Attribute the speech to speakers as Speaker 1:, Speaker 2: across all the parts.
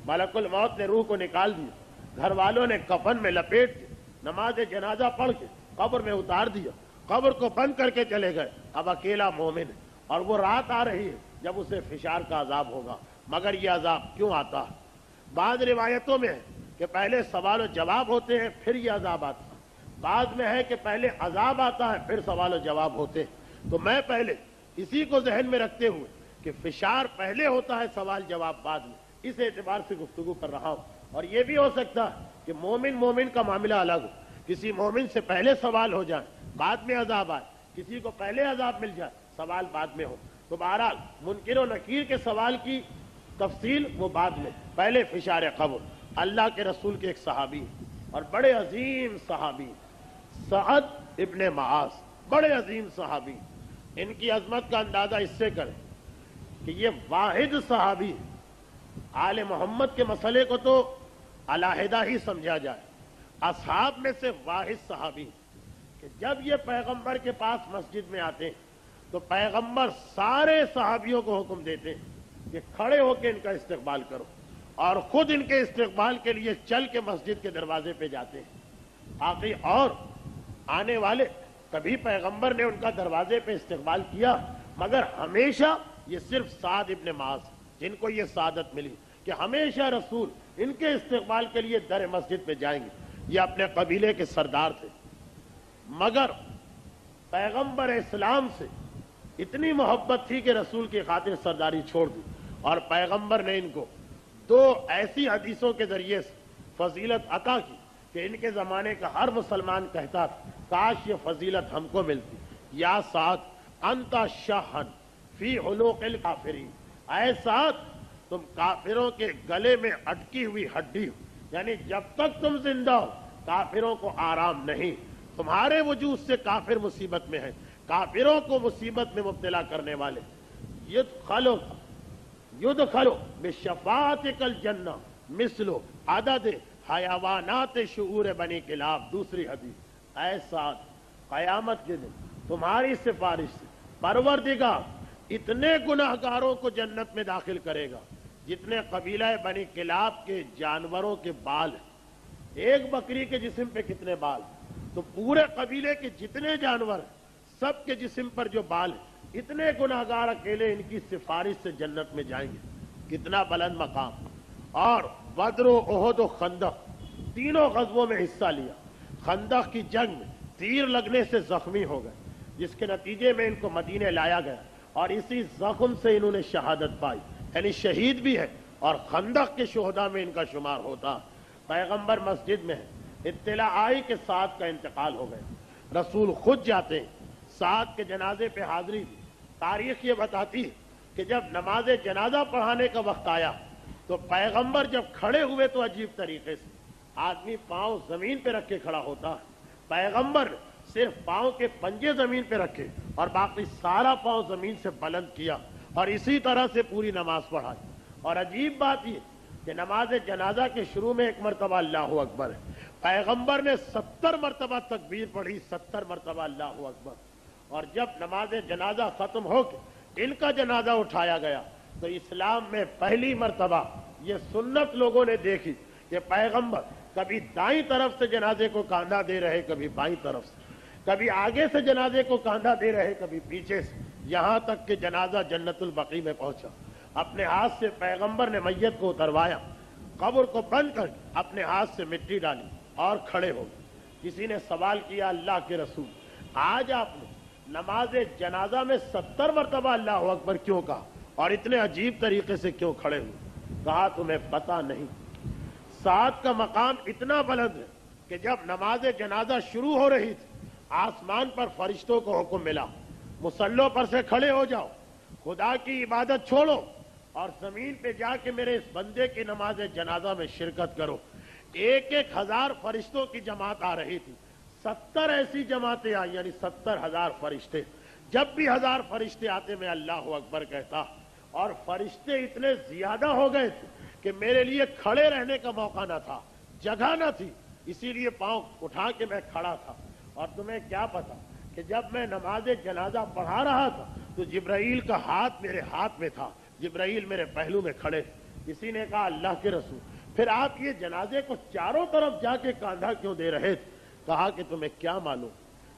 Speaker 1: मलकुल मौत ने रूह को निकाल दिया, घर वालों ने कफन में लपेट के नमाज जनाजा पढ़ के कब्र में उतार दिया, कब्र को बंद करके चले गए। अब अकेला मोमिन है और वो रात आ रही है जब उसे फिशार का अजाब होगा। मगर ये अजाब क्यों आता है? बाद रिवायतों में है कि पहले सवाल और जवाब होते हैं फिर ये अजाब आता है, बाद में है कि पहले अजाब आता है फिर सवाल और जवाब होते हैं। तो मैं पहले इसी को जहन में रखते हुए कि फिशार पहले होता है, सवाल जवाब बाद में, इस एतबार से गुफ्तगू कर रहा हूं। और ये भी हो सकता है कि मोमिन का मामला अलग हो, किसी मोमिन से पहले सवाल हो जाए बाद में अजाब आए, किसी को पहले अजाब मिल जाए सवाल बाद में हो। तो बहरहाल मुनकिर और नकीर के सवाल की तफसील वो बाद में, पहले फिशार कब्र। अल्लाह के रसूल के एक सहाबी और बड़े अजीम सहाबी सअद इब्ने मुआज़, बड़े अजीम सहाबी, इनकी अजमत का अंदाजा इससे करें कि ये वाहिद सहाबी, आले मोहम्मद के मसले को तो अलहदा ही समझा जाए, असहाब में से वाहिद सहाबी कि जब ये पैगंबर के पास मस्जिद में आते हैं तो पैगंबर सारे सहाबियों को हुक्म देते हैं कि खड़े होकर इनका इस्तकबाल करो, और खुद इनके इस्तकबाल के लिए चल के मस्जिद के दरवाजे पे जाते हैं। बाकी और आने वाले कभी पैगंबर ने उनका दरवाजे पे इस्तकबाल किया, मगर हमेशा ये सिर्फ साद इब्ने मुआज़ जिनको ये सादत मिली कि हमेशा रसूल इनके इस्तकबाल के लिए दर मस्जिद पे जाएंगे। ये अपने कबीले के सरदार थे, मगर पैगंबर इस्लाम से इतनी मोहब्बत थी कि रसूल की खातिर सरदारी छोड़ दी, और पैगंबर ने इनको दो ऐसी हदीसों के जरिए से फजीलत अता की कि इनके जमाने का हर मुसलमान कहता था काश ये फजीलत हमको मिलती। या साथ अंता शाहन फी हुलूक़िल काफिरीन, ऐ साथ तुम काफिरों के गले में अटकी हुई हड्डी हो, यानी जब तक तुम जिंदा हो काफिरों को आराम नहीं, तुम्हारे वजूद से काफिर मुसीबत में है, काफिरों को मुसीबत में मुब्तला करने वाले। युदखलो बिशफाअतिकल जन्ना मिसलो अदद हयावानात शुऊर बनी किलाब। दूसरी हदीस, ऐसा कयामत के दिन तुम्हारी सिफारिश से परवरदिगार इतने गुनाहगारों को जन्नत में दाखिल करेगा जितने कबीला बनी किलाब के जानवरों के बाल हैं। एक बकरी के जिस्म पे कितने बाल, तो पूरे कबीले के जितने जानवर सब के जिस्म पर जो बाल है, इतने गुनाहगार अकेले इनकी सिफारिश से जन्नत में जाएंगे। कितना बुलंद मकाम। और बद्र, ओहद और खंदक तीनों गज़वों में हिस्सा लिया। खंदक की जंग में तीर लगने से जख्मी हो गए, जिसके नतीजे में इनको मदीने लाया गया और इसी जख्म से इन्होंने शहादत पाई, यानी शहीद भी है और खंदक के शुहदा में इनका शुमार होता। पैगंबर मस्जिद में है, इत्तला आई के साद का इंतकाल हो गया। रसूल खुद जाते हैं, साद के जनाजे पे हाजिरी दी। तारीख ये बताती है कि जब नमाज जनाजा पढ़ाने का वक्त आया तो पैगंबर जब खड़े हुए तो अजीब तरीके से आदमी पांव जमीन पे रख के खड़ा होता है। पैगंबर सिर्फ पांव के पंजे जमीन पे रखे और बाकी सारा पांव जमीन से बुलंद किया और इसी तरह से पूरी नमाज पढ़ाई। और अजीब बात ये कि नमाज जनाजा के शुरू में एक मरतबा अल्लाहु अकबर है, पैगंबर ने 70 मरतबा तकबीर पढ़ी, 70 मरतबा अल्लाहु अकबर। और जब नमाज जनाजा खत्म होकर इनका जनाजा उठाया गया तो इस्लाम में पहली मरतबा ये सुन्नत लोगों ने देखी कि पैगंबर कभी दाईं तरफ से जनाजे को कांधा दे रहे, कभी बाईं तरफ से, कभी आगे से जनाजे को कांधा दे रहे, कभी पीछे से, यहां तक कि जनाजा जन्नतुल बकी में पहुंचा। अपने हाथ से पैगंबर ने मैयत को उतरवाया, कब्र को बंद कर अपने हाथ से मिट्टी डाली और खड़े हो गए। किसी ने सवाल किया, अल्लाह के रसूल, आज आपने नमाज जनाजा में 70 मरतबा अल्लाह अकबर क्यों कहा और इतने अजीब तरीके से क्यों खड़े हुए? कहा तुम्हें पता नहीं, साद का मकाम इतना बुलंद है कि जब नमाज जनाजा शुरू हो रही थी आसमान पर फरिश्तों को हुक्म मिला, मुसल्लों पर से खड़े हो जाओ, खुदा की इबादत छोड़ो और जमीन पे जाके मेरे इस बंदे की नमाज जनाजा में शिरकत करो। 1,000 फरिश्तों की जमात आ रही थी, 70 ऐसी जमातें आई, यानी 70,000 फरिश्ते। जब भी 1000 फरिश्ते आते मैं अल्लाह अकबर कहता, और फरिश्ते इतने ज्यादा हो गए थे कि मेरे लिए खड़े रहने का मौका न था, जगह न थी, इसीलिए पांव उठा के मैं खड़ा था। और तुम्हें क्या पता कि जब मैं नमाज जनाजा पढ़ा रहा था तो जिब्राइल का हाथ मेरे हाथ में था, जिब्राइल मेरे पहलू में खड़े। किसी ने कहा अल्लाह के रसूल, फिर आप ये जनाजे को चारों तरफ जाके कांधा क्यों दे रहे थे? कहा कि तुम्हें क्या मालूम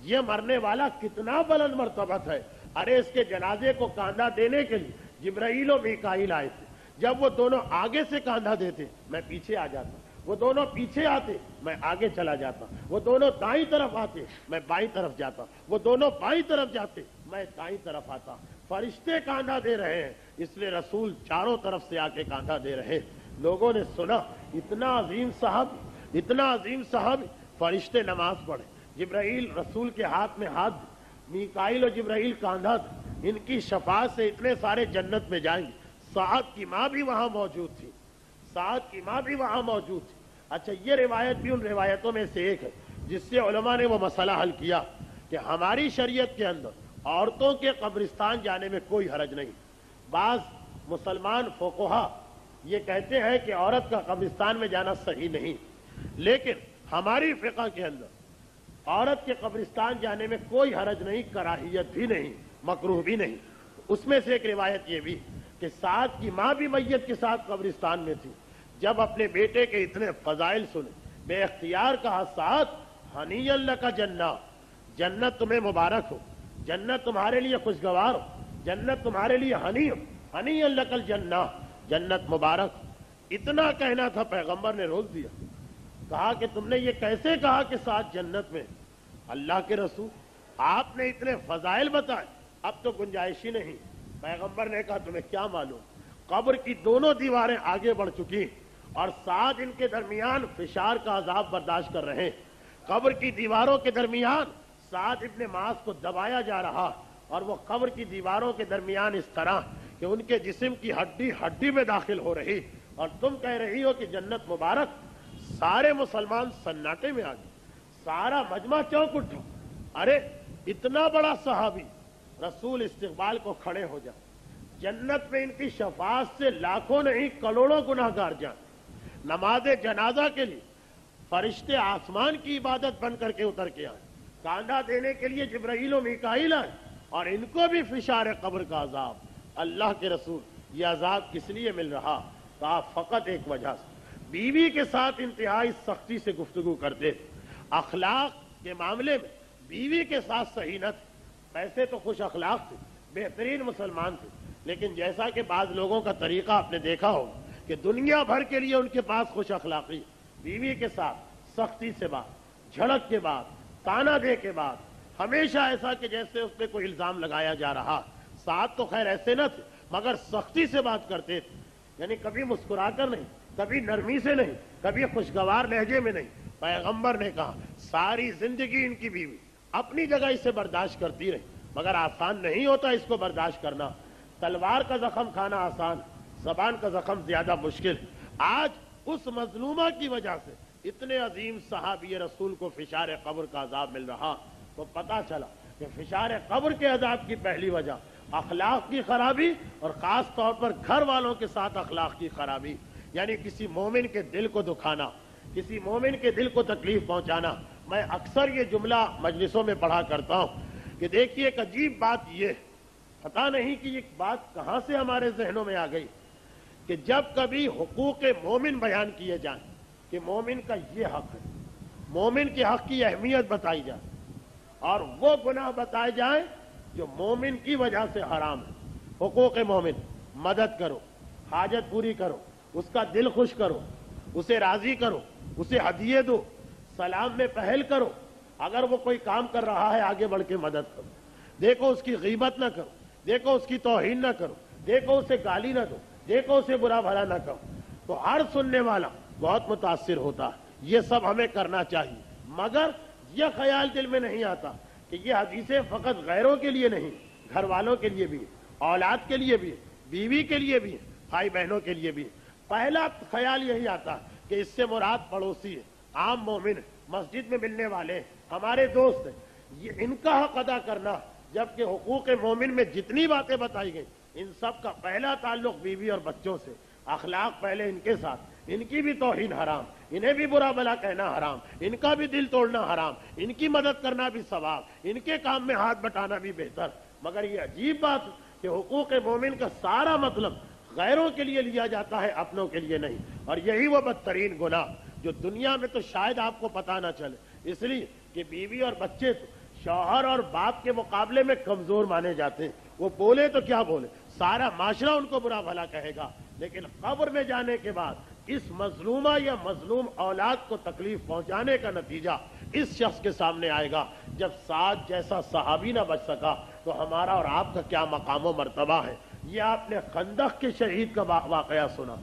Speaker 1: ये मरने वाला कितना बुलंद मर्तबत है। अरे इसके जनाजे को कांधा देने के लिए जिब्राईल और मीकाईल आए थे। जब वो दोनों आगे से कांधा देते मैं पीछे आ जाता, वो दोनों पीछे आते मैं आगे चला जाता, वो दोनों दाईं तरफ आते मैं बाईं तरफ जाता, वो दोनों बाईं तरफ जाते मैं दाईं तरफ आता। फरिश्ते कांधा दे रहे हैं, इसलिए रसूल चारों तरफ से आके कांधा दे रहे हैं। लोगों ने सुना इतना अजीम साहब, इतना अजीम साहब। फरिश्ते नमाज पढ़े, जिब्राईल रसूल के हाथ में हाथ, मीकाईल और जिब्राईल कांधा, इनकी शफाअत से इतने सारे जन्नत में जाएंगे। साद की माँ भी वहां मौजूद थी, साद की माँ भी वहां मौजूद थी। अच्छा, ये रिवायत भी उन रिवायतों में से एक है जिससे उलमा ने वो मसला हल किया कि हमारी शरीयत के अंदर औरतों के कब्रिस्तान जाने में कोई हरज नहीं। बाज मुसलमान फुक़हा ये कहते हैं कि औरत का कब्रिस्तान में जाना सही नहीं, लेकिन हमारी फ़िक़्ह के अंदर औरत के कब्रिस्तान जाने में कोई हरज नहीं, कराहियत भी नहीं, मकरूह भी नहीं। उसमें से एक रिवायत ये भी कि साद की माँ भी मैयत के साथ कब्रिस्तान में थी। जब अपने बेटे के इतने फजाइल सुने, बेख्तियार कहा साद हनीयन लका जन्ना, जन्नत तुम्हें मुबारक हो, जन्नत तुम्हारे लिए खुशगवार हो, जन्नत तुम्हारे लिए हनीयन लकल जन्ना, जन्नत मुबारक। इतना कहना था, पैगंबर ने रोक दिया। कहा कि तुमने ये कैसे कहा कि साथ जन्नत में? अल्लाह के रसूल आपने इतने फजाइल बताए, अब तो गुंजाइश ही नहीं। पैगंबर ने कहा तुम्हें क्या मालूम, कब्र की दोनों दीवारें आगे बढ़ चुकी और साथ इनके दरमियान फिशार का अजाब बर्दाश्त कर रहे हैं। कब्र की दीवारों के दरमियान साथ इब्ने मास को दबाया जा रहा और वो कब्र की दीवारों के दरमियान इस तरह कि उनके जिस्म की हड्डी हड्डी में दाखिल हो रही, और तुम कह रही हो कि जन्नत मुबारक। सारे मुसलमान सन्नाटे में आ गए, सारा मजमा चौंक उठा। अरे इतना बड़ा सहाबी, रसूल इस्तिकबाल को खड़े हो जाए, जन्नत में इनकी शफाअत से लाखों नहीं करोड़ों गुनाहगार जाए। नमाज जनाजा के लिए फरिश्ते आसमान की इबादत बन करके उतर के आए, कांधा देने के लिए जिब्राईल और मीकाईल आए, और इनको भी फिशार कब्र का अजाब। अल्लाह के रसूल ये अजाब किस लिए मिल रहा? कहा फकत एक वजह से, बीवी के साथ इंतहाई सख्ती से गुफ्तगू करते थे, अखलाक के मामले में बीवी के साथ सही न थे। पैसे तो खुश अखलाक थे, बेहतरीन मुसलमान थे, लेकिन जैसा कि बाज लोगों का तरीका आपने देखा हो कि दुनिया भर के लिए उनके पास खुश अखलाकी, बीवी के साथ सख्ती से बात, झड़क के बाद, ताना दे के बाद, हमेशा ऐसा कि जैसे उस पर कोई इल्जाम लगाया जा रहा। साथ तो खैर ऐसे न थे, मगर सख्ती से बात करते थे, यानी कभी मुस्कुराकर नहीं, कभी नरमी से नहीं, कभी खुशगवार लहजे में नहीं। पैगंबर ने कहा सारी जिंदगी इनकी बीवी अपनी जगह इसे बर्दाश्त करती रही, मगर आसान नहीं होता इसको बर्दाश्त करना। तलवार का जख्म खाना आसान, ज़बान का जख्म ज्यादा मुश्किल। आज उस मजलूमा की वजह से इतने अजीम सहाबी रसूल को फिशार कब्र का अजाब मिल रहा, तो पता चला कि फिशार कब्र के अजाब की पहली वजह अखलाक की खराबी, और खास तौर पर घर वालों के साथ अखलाक की खराबी, यानी किसी मोमिन के दिल को दुखाना, किसी मोमिन के दिल को तकलीफ पहुंचाना। मैं अक्सर ये जुमला मजलिसों में पढ़ा करता हूं कि देखिए एक अजीब बात ये, पता नहीं कि ये बात कहां से हमारे जहनों में आ गई कि जब कभी हुकूक मोमिन बयान किए जाए कि मोमिन का ये हक है, मोमिन के हक की अहमियत बताई जाए, और वो गुनाह बताए जाए जो मोमिन की वजह से हराम है। हुकूक मोमिन, मदद करो, हाजत पूरी करो, उसका दिल खुश करो, उसे राजी करो, उसे हदिये दो, सलाम में पहल करो, अगर वो कोई काम कर रहा है आगे बढ़ के मदद करो, देखो उसकी गीबत ना करो, देखो उसकी तौहीन ना करो, देखो उसे गाली ना दो, देखो उसे बुरा भला ना कहो, तो हर सुनने वाला बहुत मुतासिर होता है। ये सब हमें करना चाहिए, मगर यह ख्याल दिल में नहीं आता कि ये हदीसें फकत गैरों के लिए नहीं, घर वालों के लिए भी, औलाद के लिए भी, बीवी के लिए भी, भाई बहनों के लिए भी। पहला ख्याल यही आता कि इससे मुराद पड़ोसी है, आम मोमिन, मस्जिद में मिलने वाले, हमारे दोस्त हैं, ये इनका हक अदा करना। जबकि हुकूक मोमिन में जितनी बातें बताई गई, इन सब का पहला ताल्लुक बीवी और बच्चों से। अखलाक पहले इनके साथ, इनकी भी तौहीन हराम, इन्हें भी बुरा भला कहना हराम, इनका भी दिल तोड़ना हराम, इनकी मदद करना भी सवाब, इनके काम में हाथ बटाना भी बेहतर। मगर ये अजीब बात कि हुकूक मोमिन का सारा मतलब غیروں کے لیے لیا جاتا ہے، اپنوں کے لیے نہیں. اور یہی وہ بدترین گناہ جو دنیا میں تو شاید آپ کو پتہ نہ چلے، اس لیے کہ بیوی اور بچے تو شوہر اور باپ کے مقابلے میں کمزور مانے جاتے ہیں. وہ بولے تو کیا بولے، سارا معاشرہ ان کو برا بھلا کہے گا، لیکن قبر میں جانے کے بعد اس مظلومہ یا مظلوم اولاد کو تکلیف پہنچانے کا نتیجہ اس شخص کے سامنے آئے گا. جب سعد جیسا صحابی نہ بچ سکا تو ہمارا اور آپ کا کیا مقام و مرتبہ ہے. یہ آپ نے خندق کے شہید کا واقعہ سنا.